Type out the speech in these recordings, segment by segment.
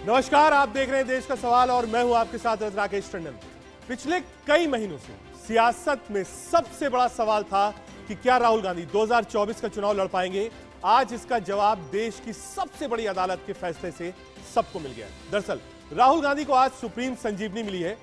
नमस्कार, आप देख रहे हैं देश का सवाल और मैं हूं आपके साथ राकेश टंडन। पिछले कई महीनों से सियासत में सबसे बड़ा सवाल था कि क्या राहुल गांधी 2024 का चुनाव लड़ पाएंगे। आज इसका जवाब देश की सबसे बड़ी अदालत के फैसले से सबको मिल गया। दरअसल राहुल गांधी को आज सुप्रीम संजीवनी मिली है।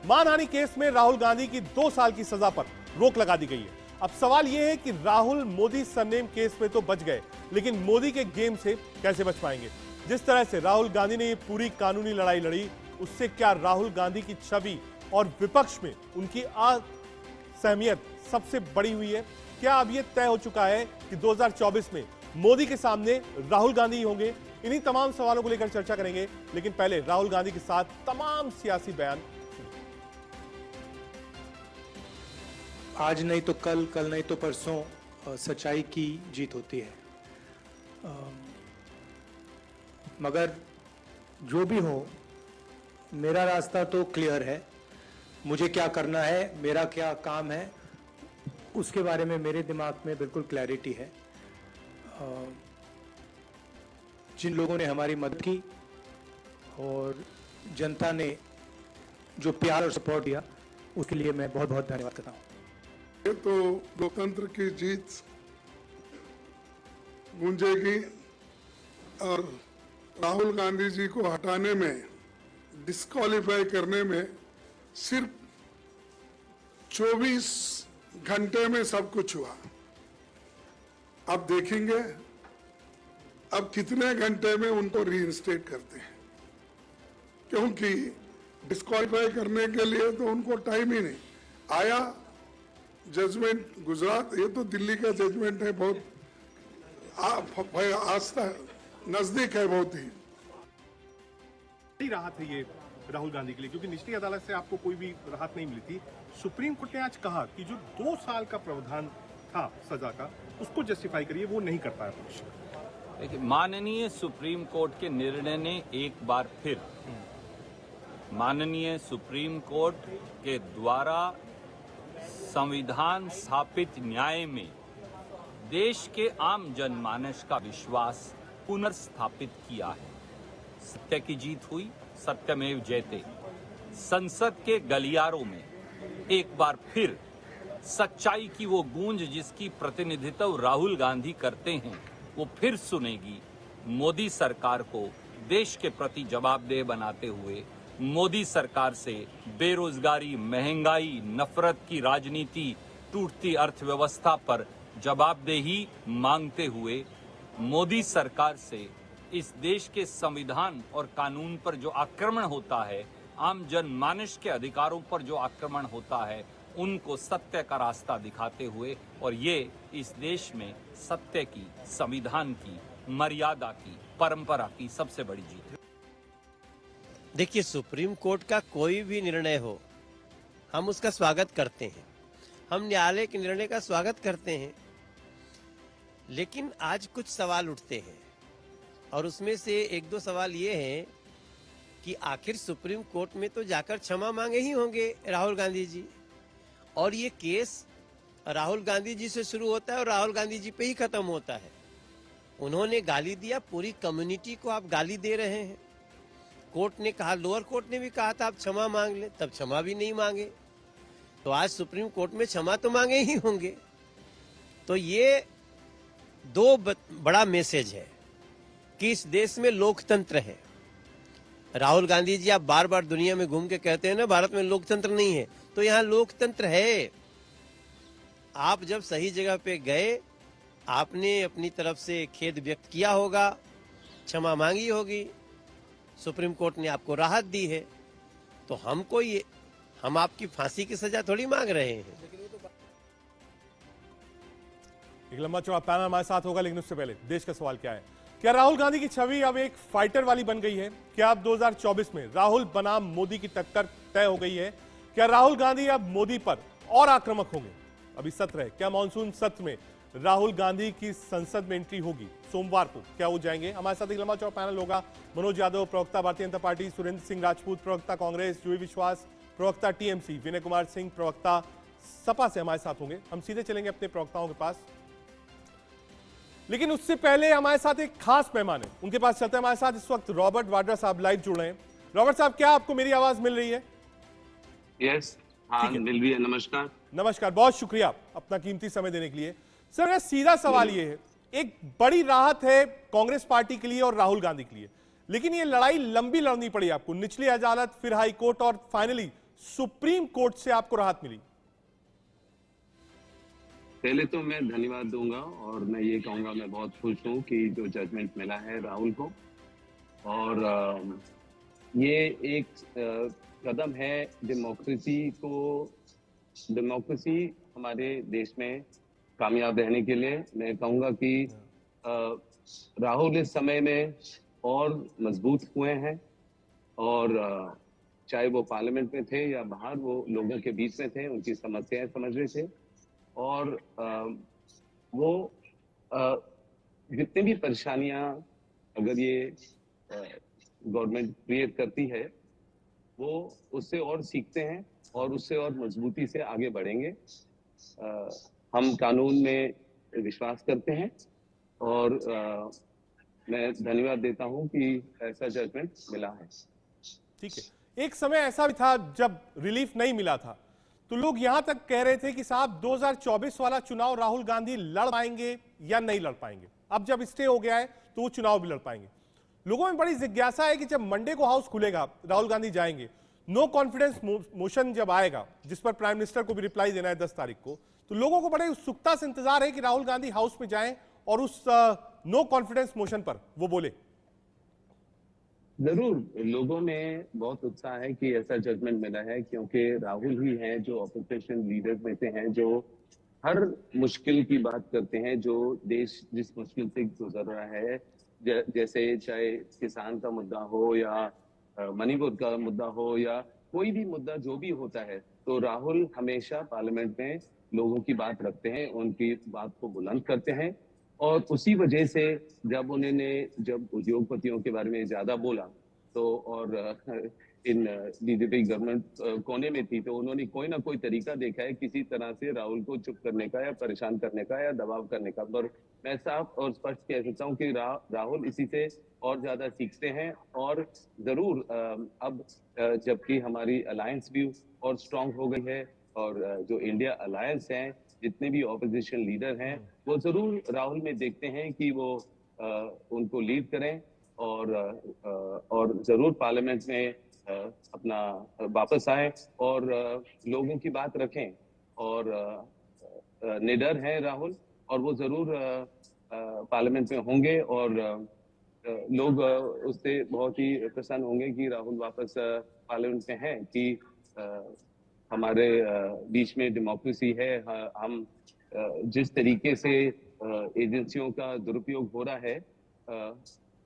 मानहानि केस में राहुल गांधी की 2 साल की सजा पर रोक लगा दी गई है। अब सवाल यह है कि राहुल मोदी सरनेम केस में तो बच गए, लेकिन मोदी के गेम से कैसे बच पाएंगे। जिस तरह से राहुल गांधी ने ये पूरी कानूनी लड़ाई लड़ी, उससे क्या राहुल गांधी की छवि और विपक्ष में उनकी असहमियत सबसे बड़ी हुई है। क्या अब यह तय हो चुका है कि 2024 में मोदी के सामने राहुल गांधी ही होंगे। इन्हीं तमाम सवालों को लेकर चर्चा करेंगे, लेकिन पहले राहुल गांधी के साथ तमाम सियासी बयान। आज नहीं तो कल, कल नहीं तो परसों सच्चाई की जीत होती है। मगर जो भी हो, मेरा रास्ता तो क्लियर है। मुझे क्या करना है, मेरा क्या काम है, उसके बारे में मेरे दिमाग में बिल्कुल क्लैरिटी है। जिन लोगों ने हमारी मदद की और जनता ने जो प्यार और सपोर्ट दिया, उसके लिए मैं बहुत बहुत धन्यवाद करता हूँ। ये तो लोकतंत्र की जीत गूंजेगी और राहुल गांधी जी को हटाने में, डिस्क्वालीफाई करने में सिर्फ 24 घंटे में सब कुछ हुआ। अब देखेंगे अब कितने घंटे में उनको रीइंस्टेट करते हैं, क्योंकि डिस्क्वालीफाई करने के लिए तो उनको टाइम ही नहीं आया। जजमेंट गुजरात, ये तो दिल्ली का जजमेंट है, बहुत आस्था नजदीक है बहुत ही। बड़ी राहत है ये राहुल गांधी के लिए, क्योंकि निचली अदालत से आपको कोई भी राहत नहीं मिली थी। सुप्रीम कोर्ट ने आज कहा कि जो 2 साल का प्रावधान था सजा का, उसको जस्टिफाई करिए, वो नहीं कर पाया पक्ष। देखिए, माननीय सुप्रीम कोर्ट के निर्णय ने एक बार फिर माननीय सुप्रीम कोर्ट के द्वारा संविधान स्थापित न्याय में देश के आम जनमानस का विश्वास पुनर्स्थापित किया है। सत्य की जीत हुई, सत्यमेव जयते। संसद के गलियारों में एक बार फिर सच्चाई की वो गूंज जिसकी प्रतिनिधित्व राहुल गांधी करते हैं, वो फिर सुनेगी। मोदी सरकार को देश के प्रति जवाबदेह बनाते हुए मोदी सरकार से बेरोजगारी, महंगाई, नफरत की राजनीति, टूटती अर्थव्यवस्था पर जवाबदेही मांगते हुए मोदी सरकार से इस देश के संविधान और कानून पर जो आक्रमण होता है, आम जनमानस के अधिकारों पर जो आक्रमण होता है, उनको सत्य का रास्ता दिखाते हुए, और ये इस देश में सत्य की, संविधान की, मर्यादा की, परंपरा की सबसे बड़ी जीत है। देखिए, सुप्रीम कोर्ट का कोई भी निर्णय हो, हम उसका स्वागत करते हैं। हम न्यायालय के निर्णय का स्वागत करते हैं, लेकिन आज कुछ सवाल उठते हैं और उसमें से 1-2 सवाल ये हैं कि आखिर सुप्रीम कोर्ट में तो जाकर क्षमा मांगे ही होंगे राहुल गांधी जी, और ये केस राहुल गांधी जी से शुरू होता है और राहुल गांधी जी पे ही खत्म होता है। उन्होंने गाली दिया, पूरी कम्युनिटी को आप गाली दे रहे हैं। कोर्ट ने कहा, लोअर कोर्ट ने भी कहा था आप क्षमा मांग ले, तब क्षमा भी नहीं मांगे, तो आज सुप्रीम कोर्ट में क्षमा तो मांगे ही होंगे। तो ये 2 बड़ा मैसेज है कि इस देश में लोकतंत्र है। राहुल गांधी जी, आप बार बार दुनिया में घूम के कहते हैं ना भारत में लोकतंत्र नहीं है, तो यहाँ लोकतंत्र है। आप जब सही जगह पे गए, आपने अपनी तरफ से खेद व्यक्त किया होगा, क्षमा मांगी होगी, सुप्रीम कोर्ट ने आपको राहत दी है, तो हम आपकी फांसी की सजा थोड़ी मांग रहे हैं। एक लंबा चौड़ा पैनल हमारे साथ होगा, लेकिन उससे पहले देश का सवाल क्या है। क्या राहुल गांधी की छवि अब एक फाइटर वाली बन गई है? क्या अब 2024 में राहुल बनाम मोदी की टक्कर तय हो गई है? क्या राहुल गांधी अब मोदी पर और आक्रामक होंगे? अभी सत्र है, क्या मानसून सत्र में राहुल गांधी की संसद में एंट्री होगी सोमवार को? क्या वो जाएंगे? हमारे साथ एक लंबा चौड़ा पैनल होगा। मनोज यादव, प्रवक्ता भारतीय जनता पार्टी, सुरेंद्र सिंह राजपूत, प्रवक्ता कांग्रेस, जूही विश्वास, प्रवक्ता टीएमसी, विनय कुमार सिंह, प्रवक्ता सपा से हमारे साथ होंगे। हम सीधे चलेंगे अपने प्रवक्ताओं के पास। लेकिन उससे पहले हमारे साथ एक खास मेहमान है, उनके पास चलते हैं। हमारे साथ इस वक्त रॉबर्ट वाड्रा साहब लाइव जुड़ रहे हैं। रॉबर्ट साहब, क्या आपको मेरी आवाज मिल रही है? यस, हाँ मिल रही है। नमस्कार। नमस्कार, बहुत शुक्रिया अपना कीमती समय देने के लिए। सर, मेरा सीधा सवाल ये है, एक बड़ी राहत है कांग्रेस पार्टी के लिए और राहुल गांधी के लिए, लेकिन ये लड़ाई लंबी लड़नी पड़ी आपको। निचली अदालत, फिर हाई कोर्ट और फाइनली सुप्रीम कोर्ट से आपको राहत मिली। पहले तो मैं धन्यवाद दूंगा और मैं ये कहूंगा मैं बहुत खुश हूँ कि जो जजमेंट मिला है राहुल को, और ये एक कदम है डेमोक्रेसी हमारे देश में कामयाब रहने के लिए। मैं कहूंगा कि राहुल इस समय में और मजबूत हुए हैं, और चाहे वो पार्लियामेंट में थे या बाहर, वो लोगों के बीच में थे, उनकी समस्याएं समझ रहे थे, और वो जितनी भी परेशानियां अगर ये गवर्नमेंट क्रिएट करती है, वो उससे और सीखते हैं और उससे और मजबूती से आगे बढ़ेंगे। हम कानून में विश्वास करते हैं, और मैं धन्यवाद देता हूं कि ऐसा जजमेंट मिला है। ठीक है, एक समय ऐसा भी था जब रिलीफ नहीं मिला था, तो लोग यहां तक कह रहे थे कि साहब 2024 वाला चुनाव राहुल गांधी लड़ पाएंगे या नहीं लड़ पाएंगे। अब जब स्टे हो गया है तो वो चुनाव भी लड़ पाएंगे। लोगों में बड़ी जिज्ञासा है कि जब मंडे को हाउस खुलेगा, राहुल गांधी जाएंगे, नो कॉन्फिडेंस मोशन जब आएगा, जिस पर प्राइम मिनिस्टर को भी रिप्लाई देना है 10 तारीख को, तो लोगों को बड़े उत्सुकता से इंतजार है कि राहुल गांधी हाउस में जाएं और उस नो कॉन्फिडेंस मोशन पर वो बोले। जरूर लोगों में बहुत उत्साह है कि ऐसा जजमेंट मिला है, क्योंकि राहुल ही हैं जो ऑपोजिशन लीडर में से हैं, जो हर मुश्किल की बात करते हैं, जो देश जिस मुश्किल से गुजर रहा है, जैसे चाहे किसान का मुद्दा हो या मणिपुर का मुद्दा हो या कोई भी मुद्दा जो भी होता है, तो राहुल हमेशा पार्लियामेंट में लोगों की बात रखते हैं, उनकी बात को बुलंद करते हैं। और उसी वजह से जब उद्योगपतियों के बारे में ज्यादा बोला, तो और इन बीजेपी गवर्नमेंट कोने में थी, तो उन्होंने कोई ना कोई तरीका देखा है किसी तरह से राहुल को चुप करने का या परेशान करने का या दबाव करने का। पर मैं साफ और स्पष्ट कह सकता हूँ कि राहुल इसी से और ज्यादा सीखते हैं, और जरूर अब जबकि हमारी अलायंस भी और स्ट्रांग हो गई है, और जो इंडिया अलायंस है, जितने भी ऑपोजिशन लीडर हैं, वो जरूर राहुल में देखते हैं कि वो उनको लीड करें, और जरूर पार्लियामेंट में अपना वापस आए और लोगों की बात रखें। और निडर हैं राहुल, और वो जरूर पार्लियामेंट में होंगे, और लोग उससे बहुत ही प्रसन्न होंगे कि राहुल वापस पार्लियामेंट में हैं, कि हमारे बीच में डेमोक्रेसी है। हम जिस तरीके से एजेंसियों का दुरुपयोग हो रहा है,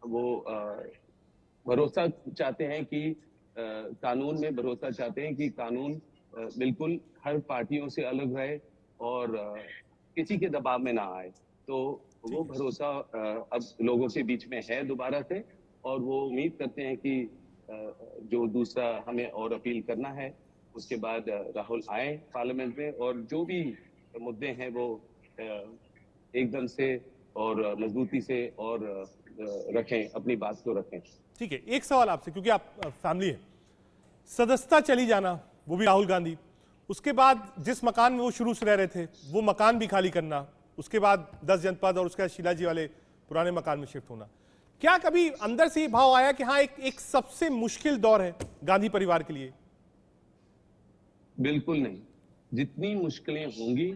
वो भरोसा चाहते हैं कि कानून में भरोसा चाहते हैं कि कानून बिल्कुल हर पार्टियों से अलग रहे और किसी के दबाव में ना आए। तो वो भरोसा अब लोगों के बीच में है दोबारा से, और वो उम्मीद करते हैं कि जो दूसरा हमें और अपील करना है, उसके बाद राहुल आए पार्लियामेंट में, और जो भी मुद्दे हैं वो एकदम से और मजबूती से और रखें, अपनी बात को रखें। ठीक है, एक सवाल आपसे, क्योंकि आप फैमिली है, सदस्यता चली जाना, वो भी राहुल गांधी, उसके बाद जिस मकान में वो शुरू से रह रहे थे वो मकान भी खाली करना, उसके बाद 10 जनपद और उसके बाद शीलाजी वाले पुराने मकान में शिफ्ट होना, क्या कभी अंदर से ये भाव आया कि हाँ एक सबसे मुश्किल दौर है गांधी परिवार के लिए? बिल्कुल नहीं, जितनी मुश्किलें होंगी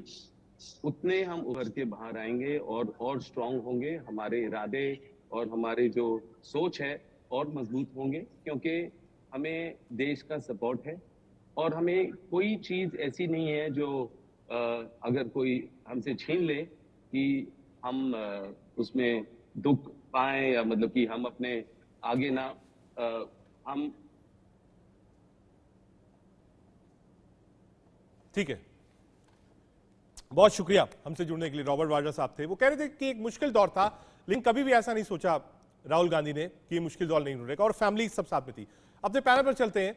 उतने हम उभर के बाहर आएंगे और स्ट्रांग होंगे, हमारे इरादे और हमारे जो सोच है और मजबूत होंगे, क्योंकि हमें देश का सपोर्ट है, और हमें कोई चीज ऐसी नहीं है जो अगर कोई हमसे छीन ले कि हम उसमें दुख पाए, या मतलब कि हम अपने आगे ना हम। ठीक है, बहुत शुक्रिया हमसे जुड़ने के लिए। रॉबर्ट वाड्रा साहब थे, वो कह रहे थे कि एक मुश्किल दौर था, लेकिन कभी भी ऐसा नहीं सोचा राहुल गांधी ने कि ये मुश्किल दौर नहीं रहेगा, और फैमिली सब साथ में थी। अपने पैनल पर चलते हैं,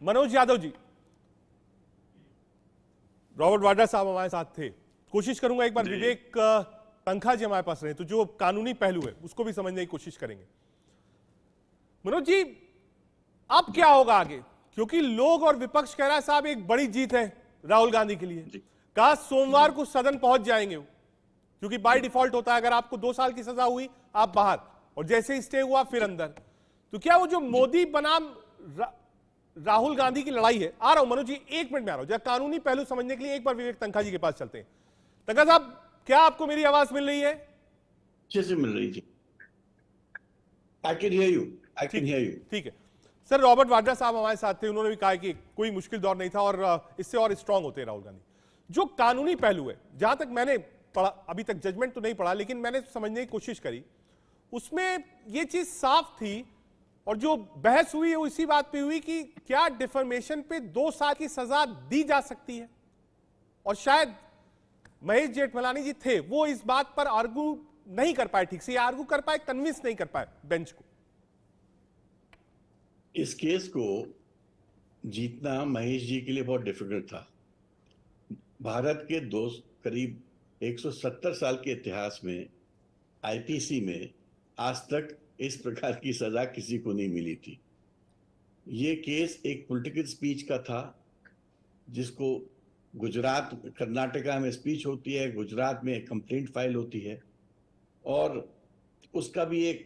मनोज यादव जी। रॉबर्ट वाड्रा साहब हमारे साथ थे, कोशिश करूंगा एक बार विवेक पंखा जी हमारे पास रहे तो जो कानूनी पहलू है उसको भी समझने की कोशिश करेंगे। मनोज जी, अब क्या होगा आगे, क्योंकि लोग और विपक्ष कह रहा है साहब एक बड़ी जीत है राहुल गांधी के लिए। कहा सोमवार को सदन पहुंच जाएंगे वो, क्योंकि बाय डिफॉल्ट होता है अगर आपको 2 साल की सजा हुई आप बाहर, और जैसे ही स्टे हुआ फिर अंदर। तो क्या वो जो मोदी बनाम राहुल गांधी की लड़ाई है, आ रहा हूं मनोज जी, 1 मिनट में आ रहा हूं, जरा कानूनी पहलू समझने के लिए एक बार विवेक तनखा जी के पास चलते हैं। तनखा साहब, क्या आपको मेरी आवाज मिल रही है? अच्छे से मिल रही थी। I can hear you, I can hear you. ठीक है सर, रॉबर्ट वाड्रा साहब हमारे साथ थे, उन्होंने भी कहा कि कोई मुश्किल दौर नहीं था और इससे और स्ट्रांग होते हैं राहुल गांधी। जो कानूनी पहलू है, जहां तक मैंने पढ़ा, अभी तक जजमेंट तो नहीं पढ़ा लेकिन मैंने समझने की कोशिश करी, उसमें यह चीज साफ थी और जो बहस हुई वो इसी बात पे हुई कि क्या डिफर्मेशन पे 2 साल की सजा दी जा सकती है, और शायद महेश जेठमलानी जी थे वो इस बात पर आर्गू नहीं कर पाए, ठीक से आर्गू कर पाए, कन्विंस नहीं कर पाए बेंच को। इस केस को जीतना महेश जी के लिए बहुत डिफिकल्ट था। भारत के करीब 170 साल के इतिहास में आईपीसी में आज तक इस प्रकार की सजा किसी को नहीं मिली थी। ये केस एक पॉलिटिकल स्पीच का था, जिसको गुजरात, कर्नाटका में स्पीच होती है, गुजरात में एक कंप्लेंट फाइल होती है, और उसका भी एक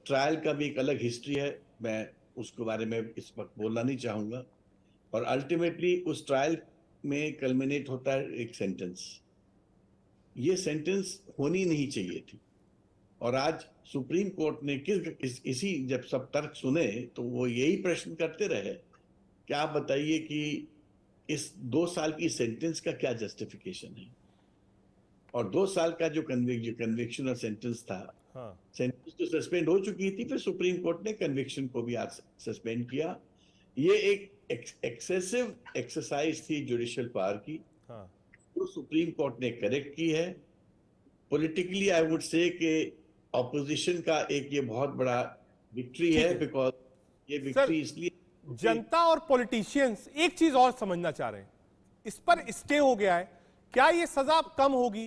ट्रायल का भी एक अलग हिस्ट्री है। मैं उसके बारे में इस वक्त बोलना नहीं चाहूंगा। और अल्टीमेटली उस ट्रायल में कल्मिनेट होता है एक सेंटेंस। ये सेंटेंस होनी नहीं चाहिए थी, और आज सुप्रीम कोर्ट ने इसी जब सब तर्क सुने तो वो यही प्रश्न करते रहे कि आप बताइए कि इस 2 साल की सेंटेंस का क्या जस्टिफिकेशन है। और 2 साल का जो कन्विक्शन और सेंटेंस था, सेंटेंस तो सस्पेंड हो चुकी थी, फिर सुप्रीम कोर्ट ने कन्विक्शन को भी आज सस्पेंड किया। ये एक एक्सेसिव एक्सरसाइज थी जुडिशियल पावर की, तो सुप्रीम कोर्ट ने करेक्ट की है। पॉलिटिकली आई वुड से कि ऑपोजिशन का एक ये बहुत बड़ा विक्ट्री है, बिकॉज ये विक्ट्री इसलिए जनता और पॉलिटिशियंस एक चीज और समझना चाह रहे हैं, इस पर स्टे हो गया है, क्या ये सजा कम होगी,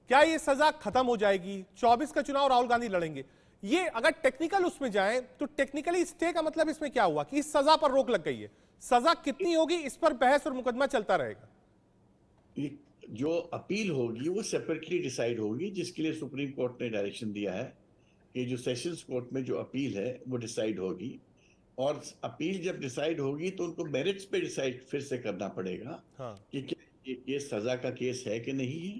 क्या ये सजा खत्म हो जाएगी? 24 का चुनाव राहुल गांधी लड़ेंगे, ये अगर टेक्निकल उसमें जाए तो टेक्निकली स्टे का मतलब इसमें क्या हुआ कि इस सजा पर रोक लग गई है, सजा कितनी होगी इस पर बहस और मुकदमा चलता रहेगा। जो अपील होगी वो सेपरेटली डिसाइड होगी, जिसके लिए सुप्रीम कोर्ट ने डायरेक्शन दिया है कि जो सेशंस कोर्ट में जो अपील है वो डिसाइड होगी, और अपील जब डिसाइड होगी तो उनको मेरिट्स पे डिसाइड फिर से करना पड़ेगा कि क्या ये सजा का केस है कि नहीं है,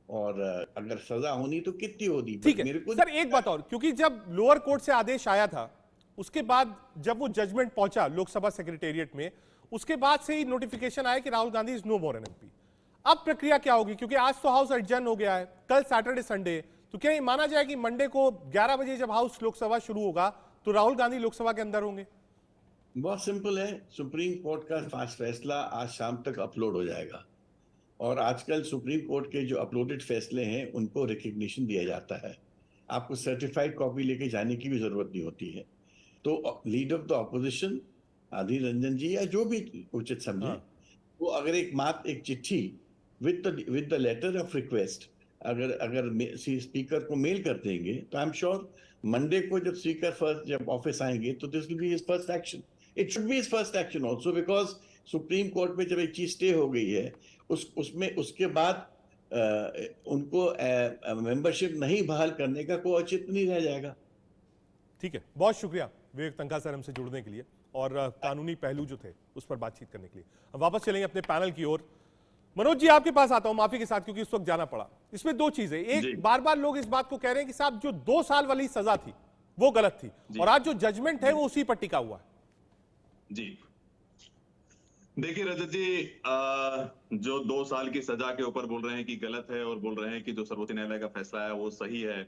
और अगर सजा होनी तो कितनी होनी। ठीक है सर, एक बात और, क्योंकि जब लोअर कोर्ट से आदेश आया था उसके बाद जब वो जजमेंट पहुंचा लोकसभा सेक्रेटेरिएट में, उसके बाद से ही नोटिफिकेशन आया कि Rahul Gandhi is no more an MP. अब प्रक्रिया क्या होगी, क्योंकि आज तो हाउस एडजर्न हो गया है, कल सैटरडे संडे, तो क्या ये माना जाए कि मंडे को 11 बजे जब हाउस लोकसभा शुरू होगा तो राहुल गांधी लोकसभा के अंदर होंगे? बहुत सिंपल है, सुप्रीम कोर्ट का फास्ट फैसला आज शाम तक अपलोड हो जाएगा, और आजकल सुप्रीम कोर्ट के जो अपलोडेड फैसले हैं उनको रिकग्निशन दिया जाता है। आपको सर्टिफाइड कॉपी लेके जाने की भी जरूरत नहीं होती है। तो leader of the opposition Adhir Ranjan ji या जो भी उचित समझे, वो अगर एक चिट्ठी with the letter of request अगर स्पीकर को मेल कर देंगे तो आई एम श्योर मंडे को जब स्पीकर जब ऑफिस आएंगे तो this will be his first action. It should be his first action also, because supreme court में जब एक चीज स्टे हो गई है उसमें उसके बाद उनको मेंबरशिप नहीं बहाल करने का कोई औचित्य नहीं रह जाएगा। ठीक है, बहुत शुक्रिया विवेक तनखा सर हमसे जुड़ने के लिए और कानूनी पहलू जो थे उस पर बातचीत करने के लिए। अब वापस चलेंगे अपने पैनल की ओर। मनोज जी आपके पास आता हूं माफी के साथ, क्योंकि उस वक्त जाना पड़ा। इसमें 2 चीजें, एक बार बार लोग इस बात को कह रहे हैं कि साहब जो 2 साल वाली सजा थी वो गलत थी, और आज जो जजमेंट है वो उसी पर टिका हुआ है। जी देखिए रजत जी, जो 2 साल की सजा के ऊपर बोल रहे हैं कि गलत है और बोल रहे हैं कि जो सर्वोच्च न्यायालय का फैसला है वो सही है,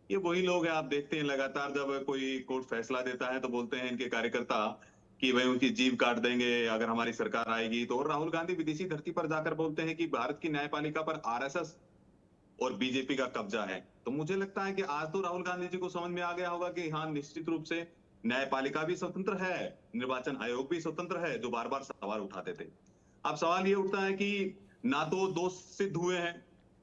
ये वही लोग हैं। आप देखते हैं लगातार जब कोई कोर्ट फैसला देता है तो बोलते हैं इनके कार्यकर्ता कि भाई उनकी जीभ काट देंगे अगर हमारी सरकार आएगी तो। और राहुल गांधी विदेशी धरती पर जाकर बोलते हैं कि भारत की न्यायपालिका पर आरएसएस और बीजेपी का कब्जा है। तो मुझे लगता है कि आज तो राहुल गांधी जी को समझ में आ गया होगा कि हाँ, निश्चित रूप से न्यायपालिका भी स्वतंत्र है, निर्वाचन आयोग भी स्वतंत्र है, जो बार बार सवाल उठाते थे। अब सवाल ये उठता है कि ना तो दोष सिद्ध हुए हैं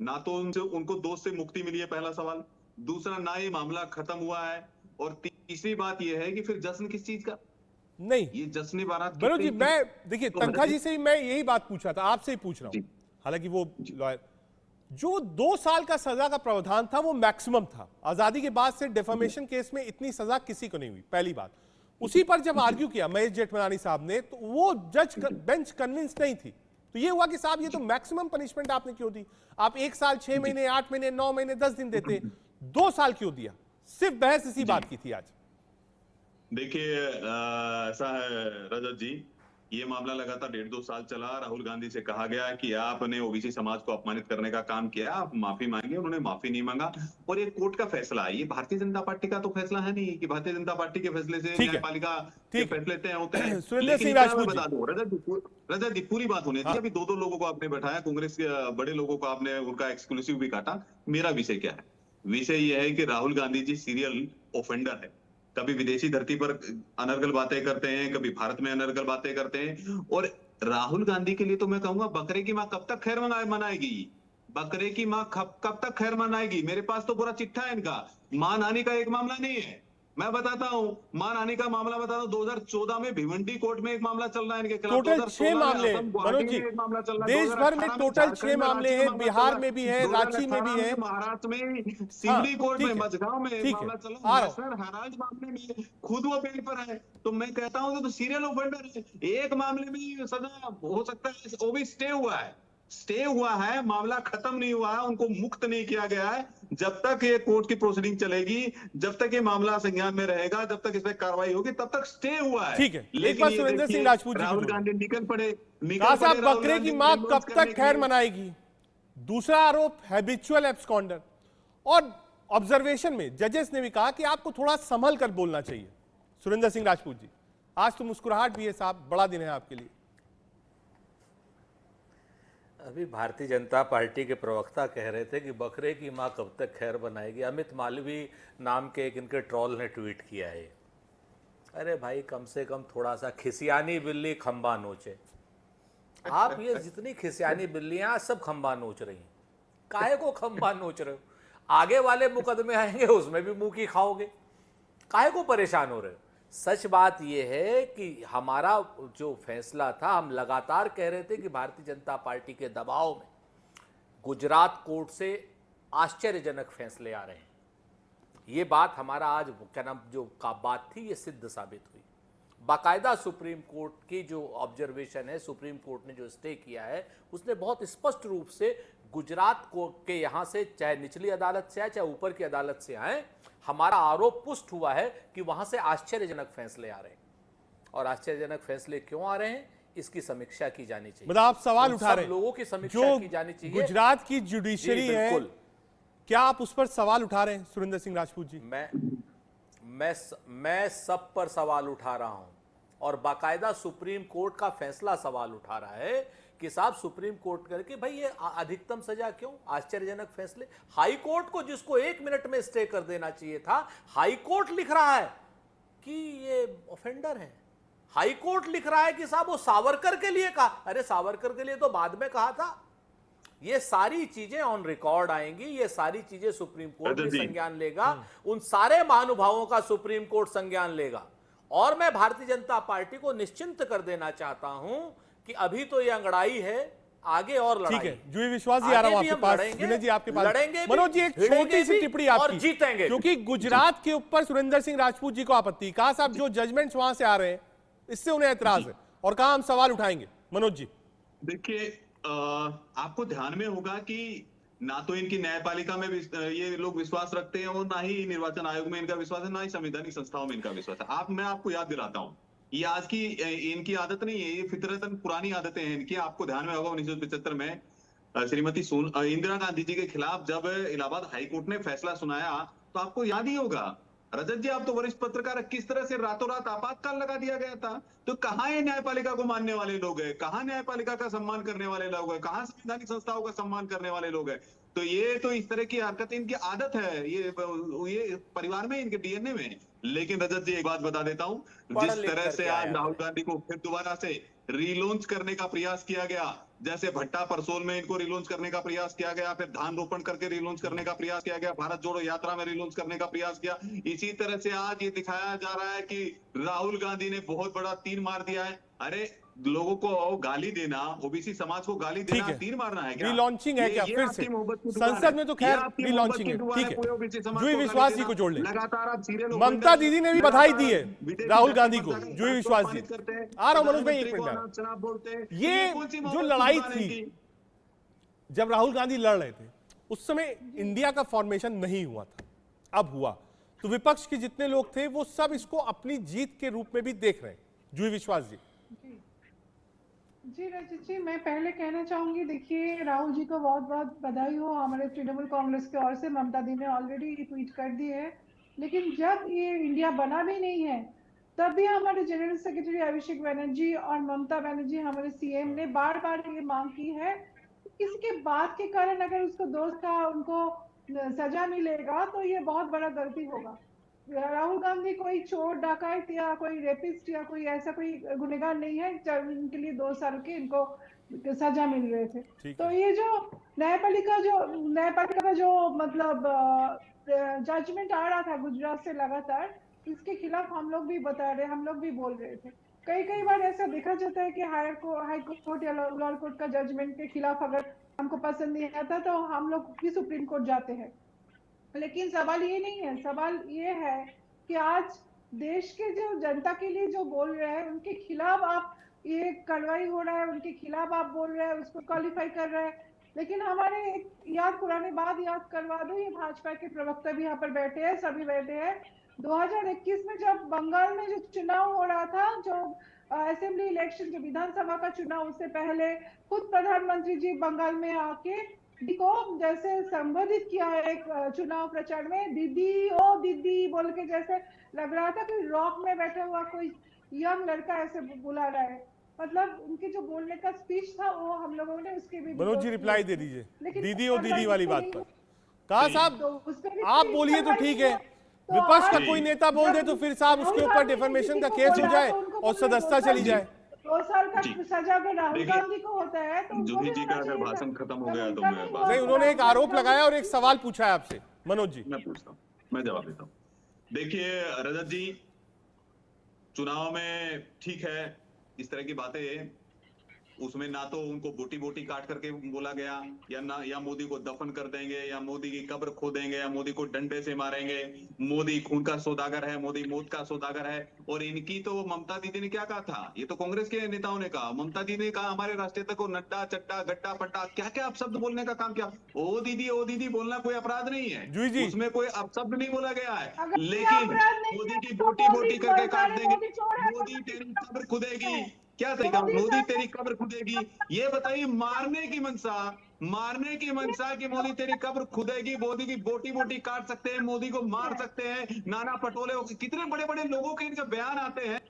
ना तो उनसे उनको दोष से मुक्ति मिली है, पहला सवाल। दूसरा, ना ये मामला खत्म हुआ है। और तीसरी बात ये है कि फिर जश्न किस चीज का? नहीं, ये जश्न बारात मनोज जी, मैं देखिए तो तनखा जी से ही मैं यही बात पूछ रहा था, आपसे ही पूछ रहा हूं। जी। हालांकि वो लॉयर जो 2 साल का सजा का प्रावधान था वो मैक्सिमम था। आजादी के बाद से डिफेमेशन केस में इतनी सजा किसी को नहीं हुई, पहली बात। उसी पर जब आर्ग्यू किया महेश जेठमलानी साहब ने, तो वो बेंच कन्विंस नहीं थी। तो ये हुआ कि साहब ये तो मैक्सिमम पनिशमेंट आपने क्यों दी? आप 1 साल 6 महीने 8 महीने 9 महीने 10 दिन देते, 2 साल क्यों दिया? सिर्फ बहस इसी बात की थी आज। देखिए, ऐसा है रजत जी, ये मामला लगातार 1.5-2 साल चला। राहुल गांधी से कहा गया कि आपने ओबीसी समाज को अपमानित करने का काम किया, आप माफी मांगे। उन्होंने माफी नहीं मांगा। और ये कोर्ट का फैसला है, ये भारतीय जनता पार्टी का तो फैसला है नहीं कि भारतीय जनता पार्टी के फैसले से न्यायपालिका के फैसले तय होते हैं। सुरेंद्र सिंह लेकिन राजपूत बता दो रजत जी, पूरी बात होने दी। अभी 2 लोगों को आपने बैठाया, कांग्रेस के बड़े लोगों को आपने उनका एक्सक्लूसिव भी काटा। मेरा विषय क्या है? विषय यह है कि राहुल गांधी जी सीरियल ऑफेंडर है। कभी विदेशी धरती पर अनर्गल बातें करते हैं, कभी भारत में अनर्गल बातें करते हैं। और राहुल गांधी के लिए तो मैं कहूंगा, बकरे की माँ कब तक खैर मनाएगी? बकरे की माँ कब तक खैर मनाएगी? मेरे पास तो पूरा चिट्ठा है इनका। मां नानी का एक मामला नहीं है, मैं बताता हूँ। मां नानी का मामला बताता हूँ। 2014 में भिवंडी कोर्ट में एक मामला चल रहा है इनके खिलाफ। टोटल 6 मामले, मनोज जी, देश भर में टोटल 6 मामले हैं। बिहार में भी है, रांची में भी है, महाराष्ट्र में, सिवनी कोर्ट में, मझगांव में ठीक मामला है, चल आ रहा रहा हूं। है। हराज मामले में खुद वो बेल पर है। तो मैं कहता हूँ तो सीरियल ऑफेंडर है। एक मामले में सजा हो सकता है, वो भी स्टे हुआ है, मामला खत्म नहीं हुआ है, उनको मुक्त नहीं किया गया है। जब तक ये कोर्ट की प्रोसीडिंग चलेगी, जब तक ये मामला संज्ञान में रहेगा, जब तक इस पर कार्रवाई होगी, तब तक स्टे हुआ है। ठीक है, एक लेकिन बार ये सुरेंद्र सिंह देखिए, राजपूत जी राहुल को गांधी निकल पड़े साहब, राहुल बकरे की गांधी मां को कब करने तक के खैर लिए। मनाएगी? दूसरा आरोप हैबिचुअल एब्सकॉन्डर। और ऑब्जर्वेशन में जजेस ने भी कहा कि आपको थोड़ा संभल कर बोलना चाहिए। सुरेंद्र सिंह राजपूत जी, आज तो मुस्कुराहट भी है साहब, बड़ा दिन है आपके लिए। अभी भारतीय जनता पार्टी के प्रवक्ता कह रहे थे कि बकरे की मां कब तक खैर बनाएगी। अमित मालवी नाम के एक इनके ट्रॉल ने ट्वीट किया है। अरे भाई, कम से कम थोड़ा सा खिसियानी बिल्ली खंबा नोचे। आप ये जितनी खिसियानी बिल्लियां सब खंबा नोच रही हैं, काहे को खंबा नोच रहे हो? आगे वाले मुकदमे आएंगे, उसमें भी मुंह की खाओगे, काहे को परेशान हो रहे हो? सच बात यह है कि हमारा जो फैसला था, हम लगातार कह रहे थे कि भारतीय जनता पार्टी के दबाव में गुजरात कोर्ट से आश्चर्यजनक फैसले आ रहे हैं। ये बात हमारा आज क्या नाम जो का बात थी, ये सिद्ध साबित हुई। बाकायदा सुप्रीम कोर्ट की जो ऑब्जर्वेशन है, सुप्रीम कोर्ट ने जो स्टे किया है, उसने बहुत स्पष्ट रूप से गुजरात को के यहाँ से, चाहे निचली अदालत से आए चाहे ऊपर की अदालत से आए, हमारा आरोप पुष्ट हुआ है कि वहां से आश्चर्यजनक फैसले आ रहे हैं। और आश्चर्यजनक फैसले क्यों आ रहे हैं, इसकी समीक्षा की जानी चाहिए। मतलब आप सवाल उठा रहे हैं, लोगों की समीक्षा की जानी चाहिए। गुजरात की जुडिशरी है, क्या आप उस पर सवाल उठा रहे हैं सुरेंद्र सिंह राजपूत जी? मैं सब पर सवाल उठा रहा हूं, और बाकायदा सुप्रीम कोर्ट का फैसला सवाल उठा रहा है कि साहब सुप्रीम कोर्ट करके भाई ये अधिकतम सजा क्यों? आश्चर्यजनक फैसले। हाई कोर्ट को जिसको 1 मिनट में स्टे कर देना चाहिए था, हाई कोर्ट लिख रहा है कि ये ऑफेंडर है। हाई कोर्ट लिख रहा है कि साहब वो सावरकर के लिए कहा। अरे सावरकर के लिए तो बाद में कहा था। ये सारी चीजें ऑन रिकॉर्ड आएंगी, ये सारी चीजें सुप्रीम कोर्ट भी संज्ञान लेगा, उन सारे महानुभावों का सुप्रीम कोर्ट संज्ञान लेगा। और मैं भारतीय जनता पार्टी को निश्चिंत कर देना चाहता हूं कि अभी तो ये अंगड़ाई है, आगे और लड़ाई। ठीक है, जुई विश्वास जी आ रहा हूं आपके पास, विनय जी आपके पास। मनोज जी, एक छोटी सी टिप्पणी आपकी, जीतेंगे क्योंकि गुजरात के ऊपर सुरेंद्र सिंह राजपूत जी को आपत्ति, कहा साहब जो जजमेंट्स वहां से आ रहे हैं इससे उन्हें एतराज है, और कहा हम सवाल उठाएंगे। मनोज जी, देखिए, आपको ध्यान में होगा कि ना तो इनकी न्यायपालिका में ये लोग विश्वास रखते हैं, और ना ही निर्वाचन आयोग में इनका विश्वास है, ना ही संवैधानिक संस्थाओं में इनका विश्वास है। मैं आपको याद दिलाता हूं, ये आज की इनकी आदत नहीं है, ये फितरतन पुरानी आदतें हैं इनकी। आपको ध्यान में होगा 1975 में श्रीमती इंदिरा गांधी जी के खिलाफ जब इलाहाबाद हाईकोर्ट ने फैसला सुनाया, तो आपको याद ही होगा रजत जी, आप तो वरिष्ठ पत्रकार, किस तरह से रातों रात आपातकाल लगा दिया गया था। तो कहां ये न्यायपालिका को मानने वाले लोग हैं, कहां न्यायपालिका का सम्मान करने वाले लोग हैं, कहां संवैधानिक संस्थाओं का सम्मान करने वाले लोग हैं? तो ये तो इस तरह की हरकत इनकी आदत है, ये परिवार में, इनके डीएनए में। लेकिन रजत जी, एक बात बता देता हूं, जिस तरह से आज राहुल गांधी को फिर दोबारा से रीलॉन्च करने का प्रयास किया गया, जैसे भट्टा परसोल में इनको रिलॉन्च करने का प्रयास किया गया, फिर धान रोपण करके रिलॉन्च करने का प्रयास किया गया, भारत जोड़ो यात्रा में रिलॉन्च करने का प्रयास किया। इसी तरह से आज ये दिखाया जा रहा है कि राहुल गांधी ने बहुत बड़ा तीर मार दिया है। अरे लोगों को गाली देना, ओबीसी समाज को गाली देना तीर मारना है क्या? रीलॉन्चिंग है क्या? फिर से संसद में तो खैर रीलॉन्चिंग है, ठीक है। जुई विश्वास जी को जोड़ ले। लगातार आप सीरियल ममता दीदी ने भी बधाई दी है राहुल गांधी को। जुई विश्वास जी, आ रहा हूं मनोज भाई, एक मिनट बोलते। ये जो लड़ाई थी जब राहुल गांधी लड़ रहे थे, उस समय इंडिया का फॉर्मेशन नहीं हुआ था, अब हुआ। तो विपक्ष के जितने लोग थे वो सब इसको अपनी जीत के रूप में भी देख रहे हैं। जुई विश्वास जी। जी रजत जी, मैं पहले कहना चाहूंगी, देखिए राहुल जी को बहुत बहुत बधाई हो हमारे तृणमूल कांग्रेस की ओर से। ममता दी ने ऑलरेडी ट्वीट कर दी है, लेकिन जब ये इंडिया बना भी नहीं है तब भी हमारे जनरल सेक्रेटरी अभिषेक बनर्जी और ममता बनर्जी हमारे सीएम ने बार बार ये मांग की है, इसके बाद के कारण अगर उसको दोस्त का उनको सजा मिलेगा तो ये बहुत बड़ा गलती होगा। राहुल गांधी कोई चोर डकैत या कोई रेपिस्ट या कोई ऐसा कोई गुनहगार नहीं है जब इनके लिए 2 साल के इनको सजा मिल रहे थे। तो ये जो न्यायपालिका का जो मतलब जजमेंट आ रहा था गुजरात से लगातार, इसके खिलाफ हम लोग भी बता रहे, हम लोग भी बोल रहे थे। कई बार ऐसा देखा जाता है कि हाई कोर्ट या लोअर कोर्ट का जजमेंट के खिलाफ अगर हमको पसंद नहीं आता तो हम लोग भी सुप्रीम कोर्ट जाते हैं। लेकिन सवाल ये नहीं है, सवाल ये है कि आज देश के जो जनता के लिए जो बोल रहे हैं उनके खिलाफ आप ये कार्रवाई हो रहा है, उनके खिलाफ आप बोल रहे हैं, उसको क्वालिफाई कर रहे हैं। लेकिन हमारे एक पुरानी बात याद करवा दो, ये भाजपा के प्रवक्ता भी यहाँ पर बैठे हैं, सभी बैठे हैं। 2021 में जब बंगाल में जो चुनाव हो रहा था, जो असेंबली इलेक्शन, जो विधानसभा का चुनाव, उससे पहले खुद प्रधानमंत्री जी बंगाल में आके को जैसे संबोधित किया एक चुनाव प्रचार में, दीदी ओ दीदी बोल के, जैसे लग रहा था कि रॉक में बैठा हुआ कोई यंग लड़का ऐसे बुला रहा है। मतलब उनके जो बोलने का स्पीच था वो हम लोगों ने उसके भी मनोज जी रिप्लाई दे दीजिए दीदी ओ दीदी वाली बात पर। कहा साहब आप बोलिए तो ठीक है, विपक्ष का कोई नेता बोल दे तो फिर साहब उसके ऊपर डिफेमेशन का केस हो जाए और सदस्यता चली जाए। 2 साल का सजा अगर राहुल गांधी को होता है तो जूही जी का अगर भाषण खत्म हो गया तो मैं नहीं, उन्होंने एक आरोप लगाया और एक सवाल पूछा है आपसे। मनोज जी मैं पूछता हूँ, मैं जवाब देता हूँ। देखिए रजत जी, चुनाव में ठीक है इस तरह की बातें, उसमें ना तो उनको बोटी बोटी काट करके बोला गया, या मोदी को दफन कर देंगे, या मोदी की कब्र खोदेंगे, या मोदी को डंडे से मारेंगे। मोदी खून का सौदागर है, मोदी मौत का सौदागर है। और इनकी तो ममता दीदी ने क्या कहा था, ये तो कांग्रेस के नेताओं ने कहा, ममता दीदी ने कहा हमारे राष्ट्रीयता को नड्डा चट्टा गट्टा पट्टा क्या क्या अपशब्द बोलने का काम किया। ओ दीदी बोलना कोई अपराध नहीं है, उसमें कोई अपशब्द नहीं बोला गया है। लेकिन मोदी की बोटी बोटी करके काट देंगे, मोदी तेरी कब्र खुदेगी, क्या तरीका, मोदी तेरी कब्र खुदेगी। ये बताइए, मारने की मंशा कि मोदी तेरी कब्र खुदेगी, मोदी की बोटी बोटी काट सकते हैं, मोदी को मार सकते हैं। नाना पटोले, कितने बड़े बड़े लोगों के इनके बयान आते हैं,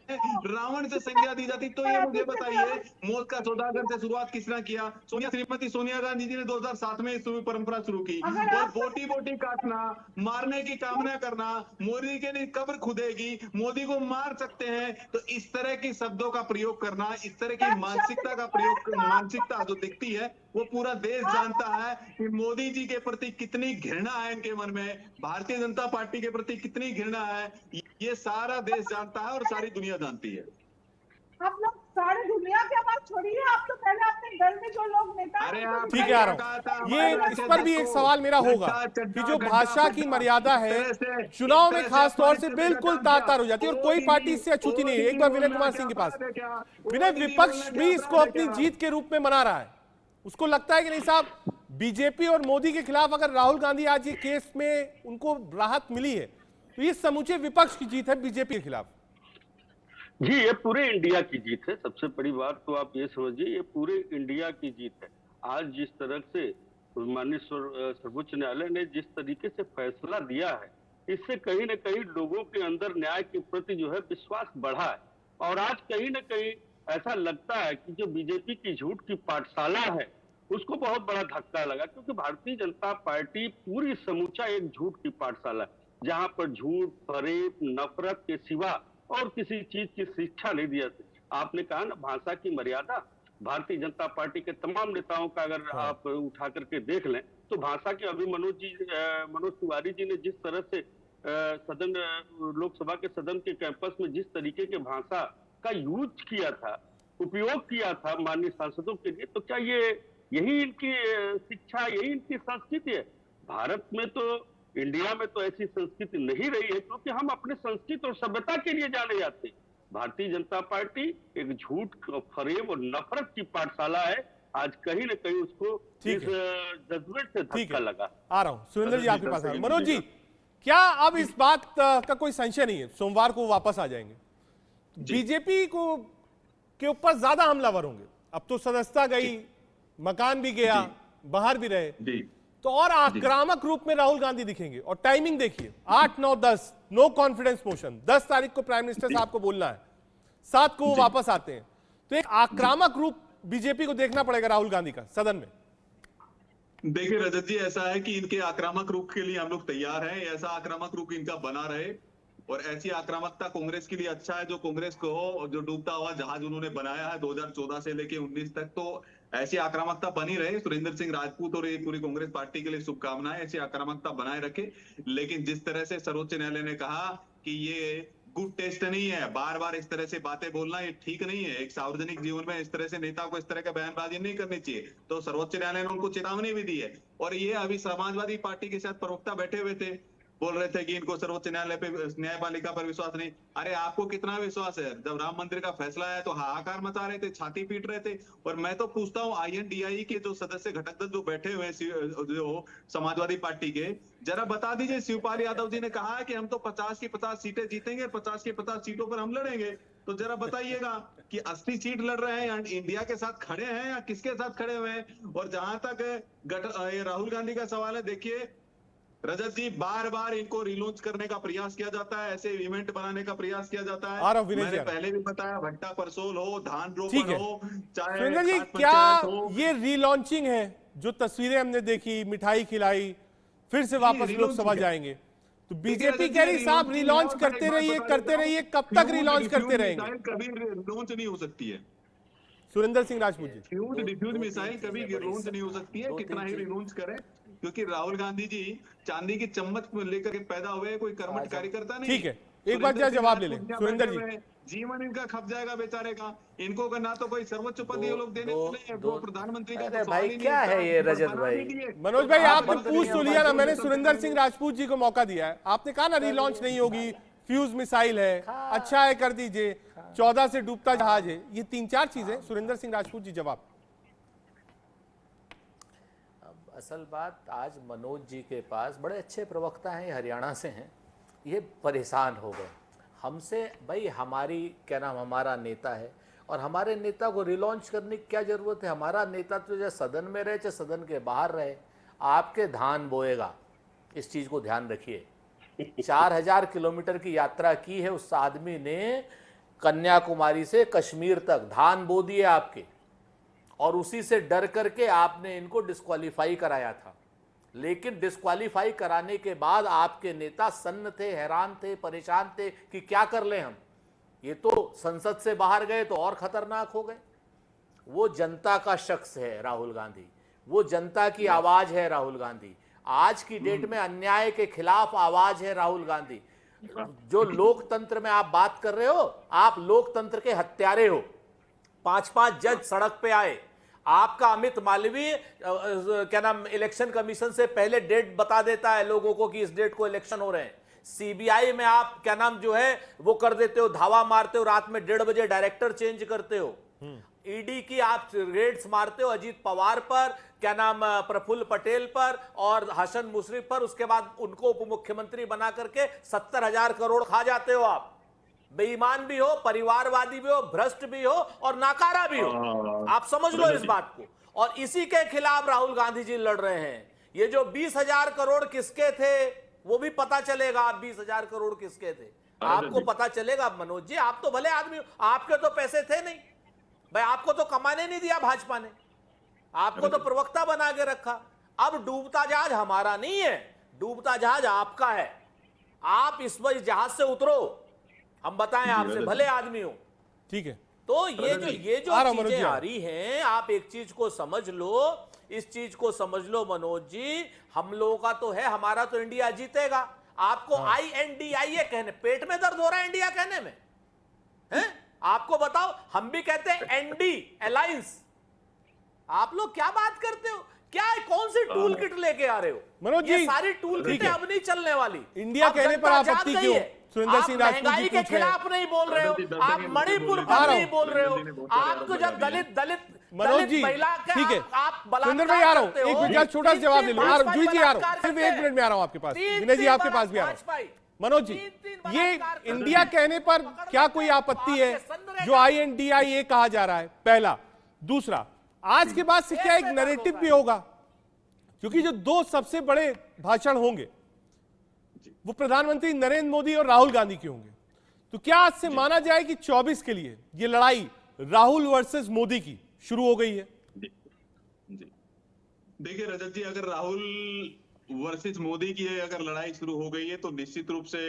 रावण से संज्ञा दी जाती। तो ये मुझे बताइए, मौत का सौदागर से शुरुआत किसने किया? श्रीमती सोनिया गांधी जी ने 2007 में इस परंपरा शुरू की। और बोटी बोटी काटना, मारने की कामना करना, मोदी के कब्र खुदेगी, मोदी को मार सकते हैं, तो इस तरह के शब्दों का प्रयोग करना, इस तरह की मानसिकता का प्रयोग, मानसिकता जो दिखती है वो पूरा देश जानता है कि मोदी जी के प्रति कितनी घृणा है इनके मन में, भारतीय जनता पार्टी के प्रति कितनी घृणा है, ये सारा देश जानता है और सारी दुनिया जानती है। आप लोग सारी दुनिया की बात छोड़िए, आप तो पहले अपने दल में जो लोग नेता, ठीक है आ रहा हूं। ये इस पर भी एक सवाल मेरा होगा कि जो भाषा की मर्यादा है चुनाव में खास तौर से बिल्कुल तार हो जाती है और कोई पार्टी इससे अछूती नहीं है। एक बार विनय कुमार सिंह के पास, विनय, विपक्ष भी इसको अपनी जीत के रूप में मना रहा है, उसको लगता है कि नहीं साहब, बीजेपी और मोदी के खिलाफ अगर राहुल गांधी आज ये केस में उनको राहत मिली है तो ये समूचे विपक्ष की जीत है बीजेपी के खिलाफ। जी, ये पूरे इंडिया की जीत है। सबसे बड़ी बात तो आप ये समझिए, ये पूरे इंडिया की जीत है। आज जिस तरह से माननीय सर्वोच्च न्यायालय ने जिस तरीके से फैसला दिया है, इससे कहीं न कहीं लोगों के अंदर न्याय के प्रति जो है विश्वास बढ़ा है। और आज कहीं न कहीं ऐसा लगता है कि जो बीजेपी की झूठ की पाठशाला है उसको बहुत बड़ा धक्का लगा, क्योंकि भारतीय जनता पार्टी पूरी समूचा एक झूठ की पाठशाला है, जहां पर झूठ, फरेब, नफरत के सिवा और किसी चीज की शिक्षा नहीं दी जाती। आपने कहा ना भाषा की मर्यादा, भारतीय जनता पार्टी के तमाम नेताओं का अगर आप उठा करके देख लें तो भाषा के अभी मनोज तिवारी जी ने जिस तरह से सदन लोकसभा के सदन के कैंपस में जिस तरीके के भाषा का यूज किया था, उपयोग किया था माननीय सांसदों के लिए, तो क्या यही इनकी शिक्षा, यही इनकी संस्कृति है? भारत में तो, इंडिया में तो ऐसी संस्कृति नहीं रही है, क्योंकि हम अपने संस्कृति और सभ्यता के लिए जाने जाते हैं। भारतीय जनता पार्टी एक झूठ, फरेब और नफरत की पाठशाला है। आज कहीं न कहीं उसको इस जज्बे से धक्का लगा। आ रहा हूं सुरेंद्र जी, आपके पास आ रहा हूं। मनोज जी, क्या अब इस बात का कोई संशय नहीं है, सोमवार को वापस आ जाएंगे, बीजेपी को के ऊपर ज्यादा हमलावर होंगे? अब तो सदस्यता गई, मकान भी गया, बाहर भी रहे, तो और आक्रामक रूप में राहुल गांधी दिखेंगे। और टाइमिंग देखिए, 8, 9, 10 नो कॉन्फिडेंस मोशन, 10 तारीख को प्राइम मिनिस्टर साहब को बोलना है, 7 को वो वापस आते हैं, तो एक आक्रामक रूप बीजेपी को देखना पड़ेगा राहुल गांधी का सदन में। देखिए रजत जी, ऐसा है कि इनके आक्रामक रुख के लिए हम लोग तैयार हैं। ऐसा आक्रामक रुख इनका बना रहे और ऐसी आक्रामकता कांग्रेस के लिए अच्छा है। जो कांग्रेस को हो, जो डूबता हुआ जहाज उन्होंने बनाया है 2014 से लेके 19 तक, तो ऐसी आक्रामकता बनी रहे। सुरेंद्र सिंह राजपूत और ये पूरी कांग्रेस पार्टी के लिए शुभकामनाएं, ऐसी आक्रामकता बनाए रखे। लेकिन जिस तरह से सर्वोच्च न्यायालय ने कहा कि ये गुड टेस्ट नहीं है, बार बार इस तरह से बातें बोलना ये ठीक नहीं है, एक सार्वजनिक जीवन में इस तरह से नेता को इस तरह का बयानबाजी नहीं करनी चाहिए, तो सर्वोच्च न्यायालय ने उनको चेतावनी भी दी है। और ये अभी समाजवादी पार्टी के साथ प्रवक्ता बैठे हुए थे, बोल रहे थे कि इनको सर्वोच्च न्यायालय पे, न्यायपालिका पर विश्वास नहीं। अरे आपको कितना विश्वास है? जब राम मंदिर का फैसला आया तो हाहाकार मचा रहे थे, छाती पीट रहे थे। और मैं तो पूछता हूँ INDI के जो सदस्य घटक दल जो बैठे हुए हैं जो समाजवादी पार्टी के, जरा बता दीजिए, शिवपाल यादव जी ने कहा है कि हम तो 50 की 50 सीटें जीतेंगे, 50 की 50 सीटों पर हम लड़ेंगे। तो जरा बताइएगा कि 80 सीट लड़ रहे हैं या इंडिया के साथ खड़े हैं या किसके साथ खड़े हुए हैं? और जहां तक राहुल गांधी का सवाल है, देखिए रजत जी, बार बार इनको रिलॉन्च करने का प्रयास किया जाता है, ऐसे इवेंट बनाने का प्रयास किया जाता है। मैंने पहले भी बताया, भट्टा परसोल हो, धान रोपण हो, चाहे सुरेंद्र जी, क्या ये रीलॉन्चिंग है? जो तस्वीरें हमने देखी, मिठाई खिलाई, फिर से वापस लोकसभा जाएंगे, तो बीजेपी कह रही साहब रिलॉन्च करते रहिए, कब तक रिलॉन्च करते रहेंगे? कभी लॉन्च नहीं हो सकती है Surendra Singh Rajput ji. Fuse diffuse missile कभी लॉन्च नहीं हो सकती है, कितना ही लॉन्च करें, क्योंकि राहुल गांधी जी चांदी की चम्मच लेकर के पैदा हुए, कोई कर्मठ कार्यकर्ता नहीं। ठीक है, एक बार क्या जवाब ले लें सुरेंद्र जी। जीवन इनका खप जाएगा बेचारे का। इनको का ना तो कोई सर्वोच्च पद ये लोग देने वाले हैं, वो प्रधानमंत्री का तो भाई क्या है ये रजत भाई? मनोज भाई, आपने पूछ तो लिया ना, मैंने सुरेंद्र सिंह राजपूत जी को मौका दिया है। आपने कहा ना रिलॉन्च नहीं होगी, फ्यूज मिसाइल है, अच्छा है कर दीजिए, 14 से डूबता जहाज है, ये 3-4 चीजें। सुरेंद्र सिंह राजपूत जी जवाब। असल बात, आज मनोज जी के पास बड़े अच्छे प्रवक्ता हैं, हरियाणा से हैं, ये परेशान हो गए हमसे। भाई हमारी क्या नाम, हमारा नेता है और हमारे नेता को रिलॉन्च करने की क्या जरूरत है? हमारा नेता तो चाहे सदन में रहे चाहे सदन के बाहर रहे, आपके धान बोएगा, इस चीज को ध्यान रखिए। 4000 किलोमीटर की यात्रा की है उस आदमी ने, कन्याकुमारी से कश्मीर तक धान बो दिए आपके, और उसी से डर करके आपने इनको डिस्क्वालीफाई कराया था। लेकिन डिस्क्वालीफाई कराने के बाद आपके नेता सन्न थे, हैरान थे, परेशान थे कि क्या कर लें हम। ये तो संसद से बाहर गए तो और खतरनाक हो गए। वो जनता का शख्स है राहुल गांधी, वो जनता की आवाज है राहुल गांधी। आज की डेट में अन्याय के खिलाफ आवाज है राहुल गांधी। जो लोकतंत्र में आप बात कर रहे हो, आप लोकतंत्र के हत्यारे हो। 5-5 जज सड़क पे आए, आपका अमित मालवीय क्या नाम, इलेक्शन कमीशन से पहले डेट बता देता है लोगों को कि इस डेट को इलेक्शन हो रहे हैं। CBI में आप क्या नाम जो है वो कर देते हो, धावा मारते हो, रात में 1:30 बजे डायरेक्टर चेंज करते हो। ED की आप रेड्स मारते हो अजीत पवार पर, क्या नाम प्रफुल्ल पटेल पर और हसन मुशर्रफ पर, उसके बाद उनको उप मुख्यमंत्री बना करके 70,000 करोड़ खा जाते हो आप। बेईमान भी हो, परिवारवादी भी हो, भ्रष्ट भी हो और नाकारा भी हो। आप समझ लो इस बात को। और इसी के खिलाफ राहुल गांधी जी लड़ रहे हैं। ये जो 20,000 करोड़ किसके थे वो भी पता चलेगा। आप 20,000 करोड़ किसके थे आपको पता चलेगा। मनोज जी, आप तो भले आदमी हो, आपके तो पैसे थे नहीं भाई, आपको तो कमाने नहीं दिया भाजपा ने, आपको तो प्रवक्ता बना के रखा। अब डूबता जहाज हमारा नहीं है, डूबता जहाज आपका है। आप इस जहाज से उतरो, हम बताएं आपसे, भले आदमी हो। ठीक है, तो ये जो आ रहा हूं मनोज चीजें जी, आ रही हैं, आप एक चीज को समझ लो, इस चीज को समझ लो मनोज जी, हम लोगों का तो है, हमारा तो इंडिया जीतेगा। आपको INDIA कहने, पेट में दर्द हो रहा है इंडिया कहने में, हैं? आपको बताओ, हम भी कहते हैं ND अलायंस। आप लोग क्या बात करते हो? क्या है, कौन सी टूल किट लेके आ रहे हो? मनोज जी, ये सारी टूल ठीक किटें है। अब नहीं चलने वाली। इंडिया अब कहने पर जनता आपत्ति जाग क्यों? गई है। सुरेंद्र आप सिंह राजपूत जी महंगाई के पूछ रहे हैं। खिलाफ नहीं बोल रहे हो, आप मणिपुर आ पर रहा नहीं हूं। बोल रहे हो, आपको जब दलित मनोज जी, महिला के ठीक है, आप सुरेंद्र भाई आ रहा हूं, करते एक हो। मिनट छोटा सा जवाब ले लो। आ रहा हूं, जूही जी आ रहा हूं, बलात्कार सिर्फ करते 1 मिनट में आ रहा हूं आपके पास। विनय जी आपके पास भी आ रहा हूं। मनोज जी, ये इंडिया कहने पर क्या कोई आपत्ति है जो INDIA कहा जा रहा है? पहला। दूसरा, आज के बाद से क्या एक नैरेटिव भी होगा, क्योंकि जो 2 सबसे बड़े भाषण होंगे वो प्रधानमंत्री नरेंद्र मोदी और राहुल गांधी के होंगे, तो क्या आज से माना जाए कि 24 के लिए ये लड़ाई राहुल वर्सेस मोदी की शुरू हो गई है? जी देखिए रजत जी, अगर राहुल वर्सेस मोदी की अगर लड़ाई शुरू हो गई है तो निश्चित रूप से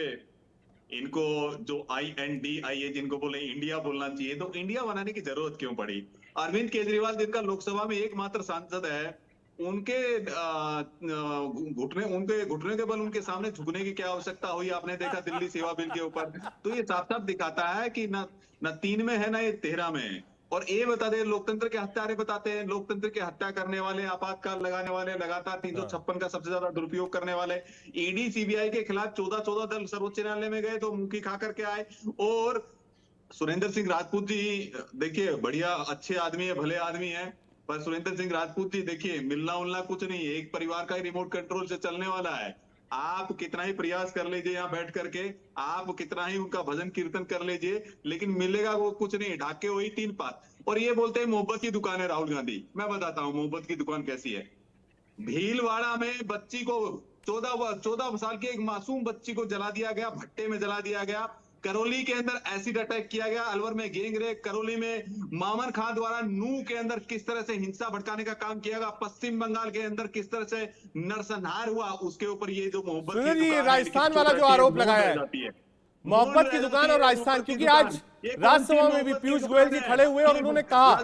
इनको जो INDIA जिनको बोले इंडिया बोलना चाहिए, तो इंडिया बनाने की जरूरत क्यों पड़ी? अरविंद केजरीवाल जिनका लोकसभा में एकमात्र सांसद है, उनके घुटने के बल उनके सामने झुकने की क्या आवश्यकता हुई? आपने देखा दिल्ली सेवा बिल के ऊपर, तो ये साफ साफ दिखाता है कि न 3 में है ना ये 13 में है। और ये बता दे, लोकतंत्र के हत्यारे बताते हैं, लोकतंत्र की हत्या करने वाले, आपातकाल लगाने वाले, लगातार 356 का सबसे ज्यादा दुरुपयोग करने वाले, ED CBI के खिलाफ 14 दल सर्वोच्च न्यायालय में गए तो मुखी खा करके आए। और सुरेंद्र सिंह राजपूत जी देखिए बढ़िया अच्छे आदमी है, भले आदमी है, पर सुरेंद्र सिंह राजपूत जी देखिए मिलना उलना कुछ नहीं है, एक परिवार का ही रिमोट कंट्रोल से चलने वाला है। आप कितना ही प्रयास कर लीजिए यहाँ बैठ करके, आप कितना ही उनका भजन कीर्तन कर लीजिए, लेकिन मिलेगा वो कुछ नहीं, ढाके वही 3 पात। और ये बोलते हैं मोहब्बत की दुकान है राहुल गांधी। मैं बताता हूँ मोहब्बत की दुकान कैसी है। भीलवाड़ा में बच्ची को 14 साल की एक मासूम बच्ची को जला दिया गया, भट्टे में जला दिया गया। करौली के अंदर एसिड अटैक किया गया, अलवर में गैंग रेप, करौली में मामन खान द्वारा नू के अंदर किस तरह से हिंसा भड़काने का काम किया गया, पश्चिम बंगाल के अंदर किस तरह से नरसंहार हुआ, उसके ऊपर ये जो मोहब्बत की दुकान है, राजस्थान वाला जो आरोप लगाया है, मोहब्बत की दुकान और राजस्थान, क्योंकि आज राज्यसभा में भी पीयूष गोयल जी खड़े हुए और उन्होंने कहा,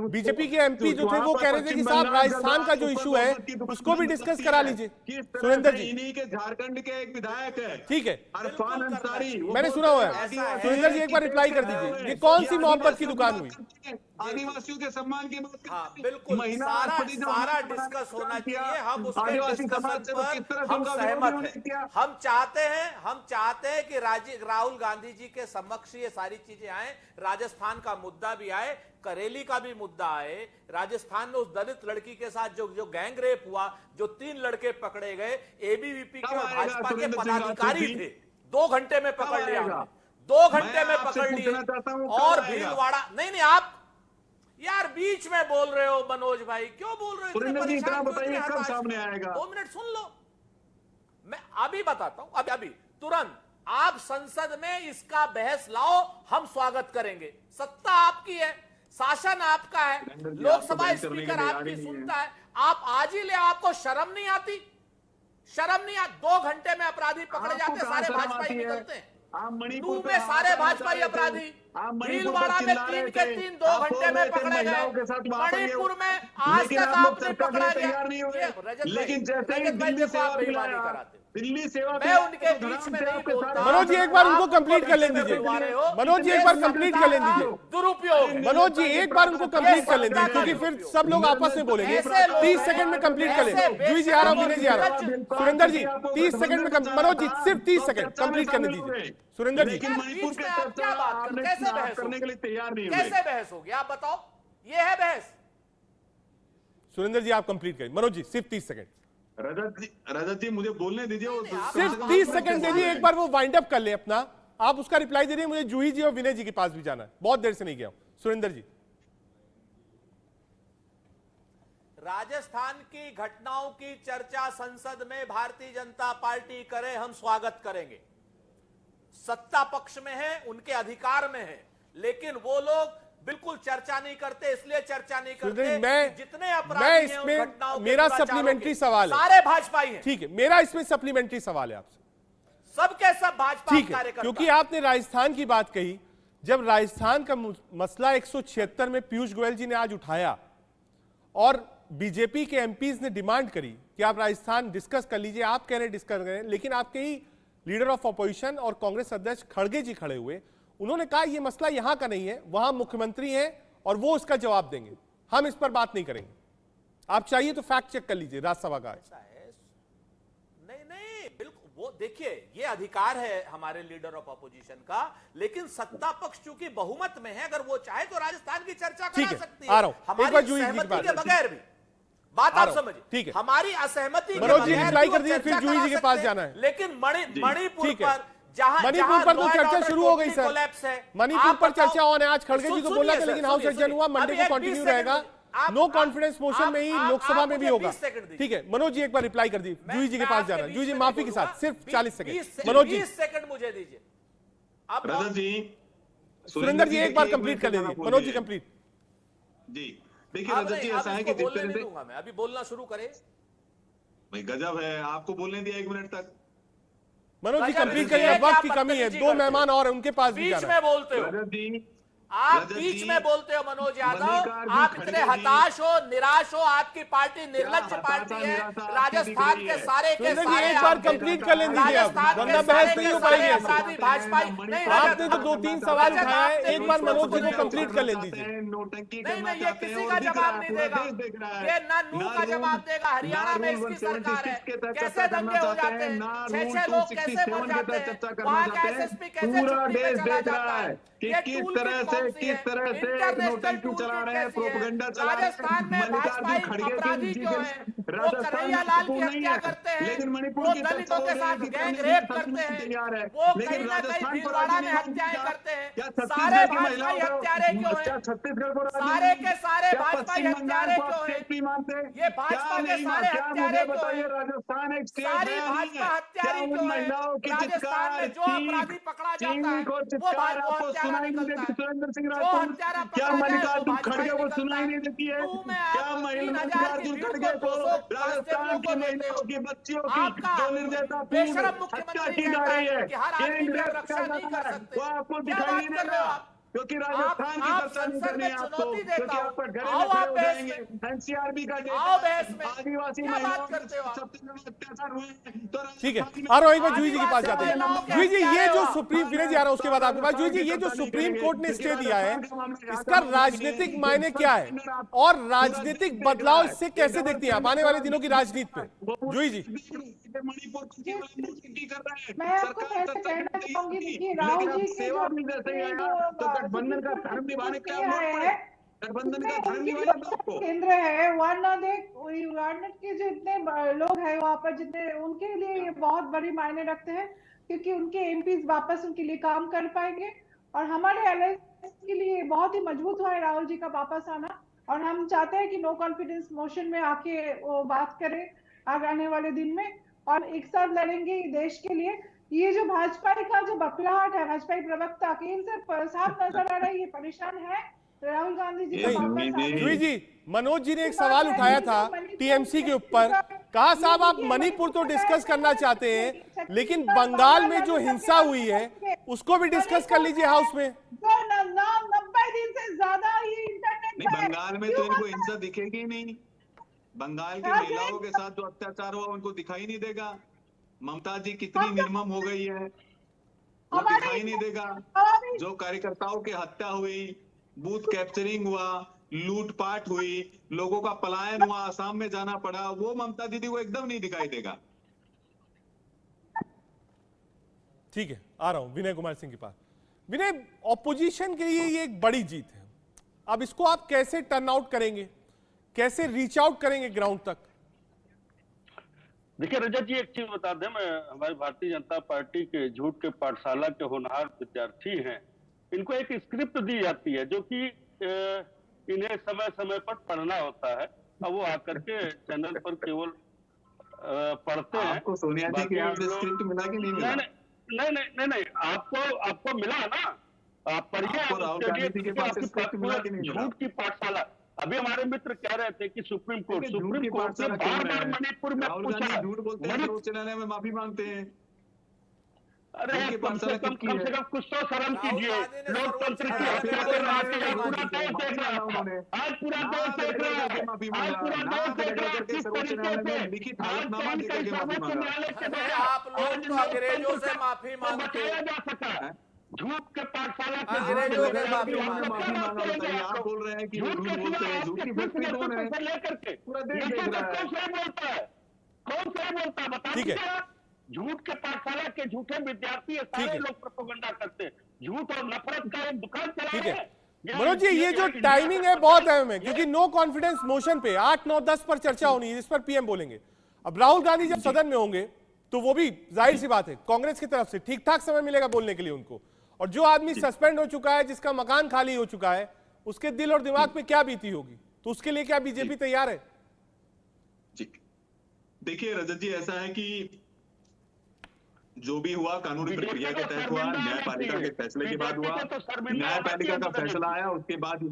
बीजेपी के MP जो थे वो कह रहे थे कि साहब राजस्थान का जो इशू है उसको भी डिस्कस करा लीजिए। सुरेंद्र जी, इन्हीं के झारखंड के एक विधायक है, ठीक है, अरफान अंसारी, मैंने सुना हुआ है। सुरेंद्र जी एक बार रिप्लाई कर दीजिए, ये कौन सी मोहब्बत की दुकान हुई? आदिवासियों के सम्मान की बात हाँ बिल्कुल, सारा डिस्कस होना चाहिए। हम उसके डिस्कशन पर हम सहमत हैं। हम चाहते हैं कि राहुल गांधी जी के समक्ष ये सारी चीजें आए, राजस्थान का मुद्दा भी आए, करेली का भी मुद्दा आए। राजस्थान में उस दलित लड़की के साथ जो गैंग रेप हुआ, जो 3 लड़के पकड़े गए, ABVP के और भाजपा के पदाधिकारी थे, 2 घंटे में पकड़ लिया, 2 घंटे में पकड़ लिए। और भीलवाड़ा नहीं आप यार बीच में बोल रहे हो मनोज भाई, क्यों बोल रहे हो? बताइए कब सामने आएगा? 2 मिनट सुन लो, मैं अभी बताता हूं, अभी तुरंत। आप संसद में इसका बहस लाओ, हम स्वागत करेंगे। सत्ता आपकी है, शासन आपका है, लोकसभा स्पीकर आपकी सुनता है, आप आज ही ले, आपको शर्म नहीं आती? शर्म नहीं आती? 2 घंटे में अपराधी पकड़े जाते, सारे भाजपाई निकलते हैं। नू में सारे भाजपाई अपराधी, भीलवाड़ा में 3 के 3 2 घंटे में पकड़े गए, मणिपुर में आज तक आपने पकड़ा गया। लेकिन जैसे दिल्ली सेवा बेईमानी कराते, दिल्ली सेवा मैं उनके बीच में नहीं बोलता। मनोज जी एक बार उनको कंप्लीट कर लेने दीजिए। मनोज जी एक बार कंप्लीट कर लेने दीजिए। दुरुपयोग, मनोज जी एक बार उनको कंप्लीट कर लेने दीजिए, क्योंकि फिर सब लोग आपस में बोलेंगे। 30 सेकंड में कंप्लीट कर लेंगे। जूही जी आ रहा हूं, विनय जी आ रहा हूं, सुरेंद्र जी 30 सेकंड में, मनोज जी सिर्फ 30 सेकंड कंप्लीट करने दीजिए। सुरेंद्र जी मणिपुर के क्या बात करने के लिए तैयार नहीं हुए, कैसे बहस होगी आप बताओ? ये है बहस? सुरेंद्र जी आप कंप्लीट करें। मनोज जी सिर्फ 30 सेकंड। रजत जी मुझे बोलने दीजिए, सिर्फ 30 सेकंड दे दिए, एक बार वो वाइंड अप कर ले अपना। आप उसका रिप्लाई दे रही है, मुझे जूही जी और विनय जी के पास भी जाना है, बहुत देर से नहीं गया हूं। सुरेंद्र जी, राजस्थान की घटनाओं की चर्चा संसद में भारतीय जनता पार्टी करे, हम स्वागत करेंगे। सत्ता पक्ष में है, उनके अधिकार में है, लेकिन वो लोग बिल्कुल चर्चा नहीं करते, इसलिए चर्चा नहीं करते जितने अपराधी हैं उन घटनाओं के मेरा सप्लीमेंट्री सवाल है, सारे भाजपाई हैं। ठीक है, मेरा इसमें सप्लीमेंट्री सवाल है आपसे, सबके सब भाजपा ठीक है, क्योंकि आपने राजस्थान की बात कही जब राजस्थान का मसला 176 में पीयूष गोयल जी ने आज उठाया और बीजेपी के एमपीज ने डिमांड करी कि आप राजस्थान डिस्कस कर लीजिए, आप कह रहे डिस्कस करें, लेकिन आपके ही लीडर ऑफ अपोजिशन और कांग्रेस अध्यक्ष खड़गे जी खड़े हुए, उन्होंने कहा यह मसला यहां का नहीं है, वहां मुख्यमंत्री हैं और वो उसका जवाब देंगे, हम इस पर बात नहीं करेंगे। आप चाहिए तो फैक्ट चेक कर लीजिए राज्यसभा का। नहीं बिल्कुल, वो देखिए ये अधिकार है हमारे लीडर ऑफ अपोजिशन का, लेकिन सत्ता पक्ष चूंकि बहुमत में है, अगर वो चाहे तो राजस्थान की चर्चा करा सकती है। आ रहा हूं, हमारी सहमति के बगैर भी बात आप समझिए। ठीक है, हमारी असहमति मनोज जी रिप्लाई कर दिए, फिर जूही जी के पास जाना है। लेकिन मणिपुर पर मणिपुर पर तो चर्चा शुरू हो गई सर, मणिपुर पर चर्चा ऑन है। आज खड़गे जी को बोला था, लेकिन हाउस एडजर्न हुआ, मंडे को कंटिन्यू रहेगा। नो कॉन्फिडेंस मोशन में ही लोकसभा में भी होगा। ठीक है मनोज जी एक बार रिप्लाई कर दी, जूही जी के पास जाना है। जूही जी माफी के साथ सिर्फ 40 सेकंड। मनोज जी 20 सेकंड मुझे दीजिए। अब रजत जी, सुरेंद्र जी एक बार कंप्लीट कर लीजिए। मनोज जी कंप्लीट। जी देखिए रजत जी, ऐसा है कि जिस तरह से मैं अभी बोलना शुरू करे, भाई गजब है, आपको बोलने दिया 1 मिनट तक। मनोज जी कंप्लीट करिए, वक्त की कमी है, 2 मेहमान और उनके पास भी बीच में बोलते हो रजत जी, आप बीच में बोलते हो मनोज यादव, आप इतने हताश हो, निराश हो, आपकी पार्टी निर्लज्ज पार्टी है। राजस्थान के सारे के सारे एक बार कंप्लीट कर लें दीजिए, वरना बहस नहीं हो पाएगी। अपराधी भाजपा नहीं, आपने तो 2-3 सवाल उठाया है, एक बार मनोज जी को कंप्लीट कर लें दीजिए। नहीं ये किसी का जवाब नहीं देगा, ये ना नू का जवाब देगा। हरियाणा में इसकी सरकार है, कैसे दंगे हो जाते हैं, 6-6 लोग कैसे मर जाते हैं, वहां का एसएसपी कैसे छुट्टी पे चला जाता है, किस तरह से नोटंकी चला रहे हैं, प्रोपेगेंडा चला रहे हैं। राजस्थान में भाजपा अपराधी क्यों है, वो कन्हैया लाल की हत्या करते हैं, लेकिन मणिपुर वो दलितों के साथ गैंग रेप करते हैं, वो कहीं ना कहीं भीलवाड़ा में हत्याएं करते हैं। सारे भाजपाई हत्यारे क्यों हैं, सारे के सारे भाजपाई हत्यारे क्यों हैं, ये भाजपा के सारे हत्यारे क्यों हैं, राजस्थान एक स्टेट सारी भाजपा हत्यारी क्यों है। राजस्थान में जो अपराधी पकड़ा जाता है वो भाजपा हत्यारा निकलता है, सुरेंद्र सिंह जो राठौर, हत्यारा क्या पकड़ा जाए मल्लिकार्जुन वो भाजपा खड़गे को निकलता सुनाई है। नहीं देती है, तू में क्या आप 3,000 की मल्लिकार्जुन भीड़ खड़गे को को 200 राजस्थान की महिलाओं की बच्चियों की आपका जो निर्दयता बेशरम हत्या मुख्यमंत्री की जा कहता रही है है, कि हर आदमी की रेप रक्षा करना नहीं कर है, सकते। वो आपको क्या दिखाई बात नहीं कर रहे हो देगा, आप? क्योंकि राजस्थान की आप चर्चा नहीं संसद करनी में है आपको, चुनौती देता क्योंकि हूं। आप पर घरे आओ खड़े आप हो बहस जाएंगे। में। एनसीआरबी का आओ बहस में। आदिवासी क्या बात महिलाओं करते हो आप? सबसे ज्यादा अत्याचार हुए हैं, तो ठीक है राजस्थान में- आ रहा हूं, एक बार जूही जी के पास जाते हैं। आदिवासी जूही जी ये जो हत्यारे सुप्रीम, विनय जी आ रहा हूं उसके बाद आपके पास। जूही जी ये जो सुप्रीम कोर्ट ने स्टे दिया है, इसका राजनीतिक मायने क्या है और राजनीतिक बदलाव इससे कैसे देखती हैं आप आने वाले दिनों की राजनीति में? जूही जी मणिपुर को कर रहे हैं, मैं आपको ऐसे कहना चाहूंगी, देखिए राहुल जी के सेवा भी जैसे ही आया तो गठबंधन का धर्म निभाने का गठबंधन का धर्म निभाना आपको केंद्र है वारनाथ के जो इतने लोग हैं वहां पर, जितने उनके लिए ये बहुत बड़ी मायने रखते हैं, क्योंकि उनके एमपीज वापस उनके लिए काम कर पाएंगे और हमारे अलायंस के लिए बहुत ही मजबूत हुआ है राहुल जी का वापस आना। और हम चाहते हैं कि नो कॉन्फिडेंस मोशन में आके वो बात करें आने वाले दिन में और एक साथ लड़ेंगे देश के लिए। ये जो भाजपा का जो बकलाहट है, भाजपा प्रवक्ता के इनसे साफ नजर आ रहा है, ये परेशान है राहुल गांधी जी जूही जी, मनोज जी ने एक सवाल उठाया था टीएमसी के ऊपर, कहा साहब आप मणिपुर तो डिस्कस करना चाहते हैं, लेकिन बंगाल में जो हिंसा हुई है उसको भी डिस्कस कर लीजिए हाउस में। 90 दिन से ज्यादा ये इंटरनेट नहीं, बंगाल में तो इनको हिंसा दिखेगी ही नहीं, बंगाल की महिलाओं के साथ जो अत्याचार हुआ उनको दिखाई नहीं देगा। ममता जी कितनी निर्मम हो गई है वो दिखाई नहीं देगा। जो कार्यकर्ताओं की हत्या हुई, बूथ कैप्चरिंग हुआ, लूटपाट हुई, लोगों का पलायन हुआ, आसाम में जाना पड़ा, वो ममता दीदी को एकदम नहीं दिखाई देगा। ठीक है आ रहा हूं विनय कुमार सिंह के पास। विनय, ऑपोजिशन के लिए ये एक बड़ी जीत है, अब इसको आप कैसे टर्न आउट करेंगे, कैसे रीच आउट करेंगे ग्राउंड तक? देखिए रजत जी, एक चीज बता दें, मैं हमारी भारतीय जनता पार्टी के झूठ के पाठशाला के होनहार विद्यार्थी हैं। इनको एक स्क्रिप्ट दी जाती है जो कि इन्हें समय समय पर पढ़ना होता है, अब वो आकर के चैनल पर केवल पढ़ते हैं। आपको सोनिया जी के यहाँ से स्क्रिप्ट मिला कि नहीं मिला? नहीं, आपको मिला ना, आप पढ़िए। झूठ की पाठशाला, अभी हमारे मित्र कह रहे थे कि सुप्रीम कोर्ट ने बार-बार मणिपुर में पूछा, झूठ बोलते हैं, सर्वोच्च न्यायालय में माफी मांगते हैं। अरे उनकी कम से पाठशाला कम कितनी है? कुछ तो शर्म कीजिए। लोकतंत्र की माफी पूरा देश देख रहा है। उन्होंने आज पूरा ना देश देख बेटा रहा करके है। माफी आज मांगा, पूरा ना देश देख बेटा रहा है करके किस सर्वोच्च तरीके न्यायालय से में लिखित आज हलफनामा दे करके माफी सर्वोच्च मांगा। न्यायालय के अरे द्वारा आप लोग आज तो अंग्रेजों से लोकतंत्र माफी को मांगते बचाया हो। जा सका। झूठ के पाठशाला के अंग्रेजों झूठ से के माफी झूठ मांगते के माफी खिलाफ मांगा, करेंगे बताइए। आप आप लोग। बोल रहे हैं कि वो झूठ झूठ के बोलते हैं, खिलाफ झूठ की किस फैक्ट्री कौन है? नेतृत्व से लेकर के पूरा देश नीचे देख रहा तक है। कौन सही बोलता है, कौन सही बोलता है बता ठीक है। दीजिए आप। झूठ के पाठशाला के झूठे विद्यार्थी ये ठीक सारे है। लोग प्रोपेगेंडा करते हैं। झूठ और नफरत का एक दुकान चला ठीक रहे है हैं। मनोज जी, ये जो टाइमिंग है बहुत अहम है, क्योंकि नो कॉन्फिडेंस मोशन पे 8, 9, 10 पर चर्चा होनी है, जिस पर पीएम बोलेंगे। अब राहुल गांधी जब सदन में होंगे तो वो भी जाहिर सी बात है कांग्रेस की तरफ से ठीक ठाक समय मिलेगा बोलने के लिए उनको। और जो आदमी सस्पेंड हो चुका है, जिसका मकान खाली हो चुका है, उसके दिल और दिमाग पे क्या बीती होगी, तो उसके लिए क्या बीजेपी तैयार है? जी देखिए रजत जी, ऐसा है कि जो भी हुआ कानूनी प्रक्रिया के तहत हुआ, न्यायपालिका के फैसले के बाद हुआ। न्यायपालिका का फैसला आया, उसके बाद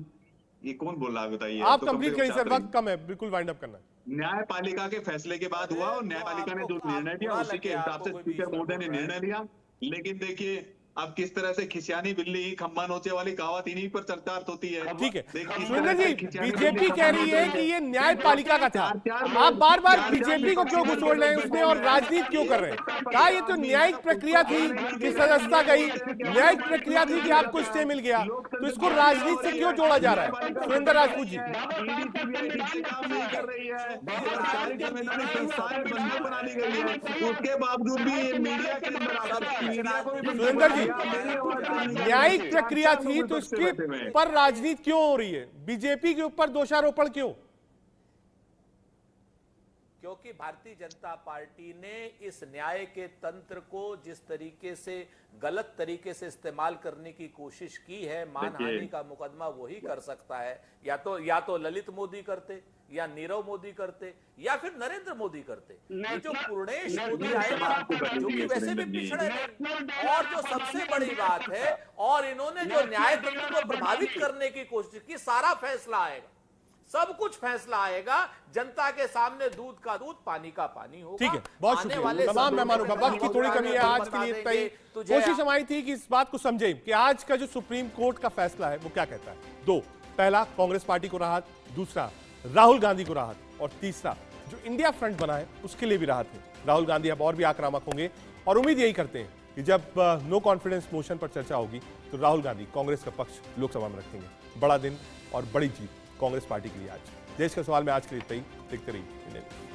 ये कौन बोल रहा है बताइए? आप तो कम से कंप्लीट कम करिए सर, चाहते वक्त कम है, बिल्कुल वाइंड अप करना है। न्यायपालिका के फैसले के बाद हुआ और न्यायपालिका ने जो निर्णय लिया उसी के हिसाब से स्पीकर महोदय ने निर्णय लिया। लेकिन देखिए अब किस तरह से खिसियानी बिल्ली खम्मा नोचे वाली कहावत इन्हीं पर चर्चार्थ होती है। ठीक है देखिए, सुरेंद्र जी, खिसियानी बीजेपी बिल्ली कह रही है कि ये न्यायपालिका का था, आप बार बार बीजेपी को क्यों घुसोड़ रहे हैं उसमें और राजनीति क्यों कर रहे हैं? कहा ये तो न्यायिक प्रक्रिया थी कि सदस्यता गई, न्यायिक प्रक्रिया थी कि आपको स्टे मिल गया, तो इसको राजनीति से क्यों जोड़ा जा रहा है? सुरेंद्र राजपूत जी, काम नहीं कर रही है, सारी जिम्मेदारी संस्थाएं बंदी बना दी गई है, उसके बावजूद भी मीडिया के मीडिया को भी सुरेंद्र जी, न्यायिक प्रक्रिया थी तो इसके पर राजनीति क्यों हो रही है? बीजेपी के ऊपर दोषारोपण क्यों? क्योंकि भारतीय जनता पार्टी ने इस न्याय के तंत्र को जिस तरीके से गलत तरीके से इस्तेमाल करने की कोशिश की है, मानहानि का मुकदमा वही कर सकता है। या तो ललित मोदी करते, या नीरव मोदी करते, या फिर नरेंद्र मोदी करते। ये जो पूर्णेश मोदी आए ना, जो कि वैसे भी पिछड़े नहीं, और जो सबसे बड़ी बात है, और इन्होंने जो न्याय तंत्र को प्रभावित करने की कोशिश की, सारा फैसला आएगा, सब कुछ फैसला आएगा जनता के सामने, दूध का दूध, पानी का पानी होगा। ठीक है, बहुत शुक्रिया तमाम मेहमानों का। वक्त की थोड़ी कमी है आज के लिए, तय कोशिश हमारी थी कि इस बात को समझें कि आज का जो सुप्रीम कोर्ट का फैसला है वो क्या कहता है। दो, पहला कांग्रेस पार्टी को राहत, दूसरा राहुल गांधी को राहत, और तीसरा जो इंडिया फ्रंट बना है उसके लिए भी राहत है। राहुल गांधी अब और भी आक्रामक होंगे और उम्मीद यही करते हैं कि जब नो कॉन्फिडेंस मोशन पर चर्चा होगी तो राहुल गांधी कांग्रेस का पक्ष लोकसभा में रखेंगे। बड़ा दिन और बड़ी जीत कांग्रेस पार्टी के लिए आज। देश का सवाल में आज के लिए इतना ही। देखते रहिए इंडिया न्यूज़।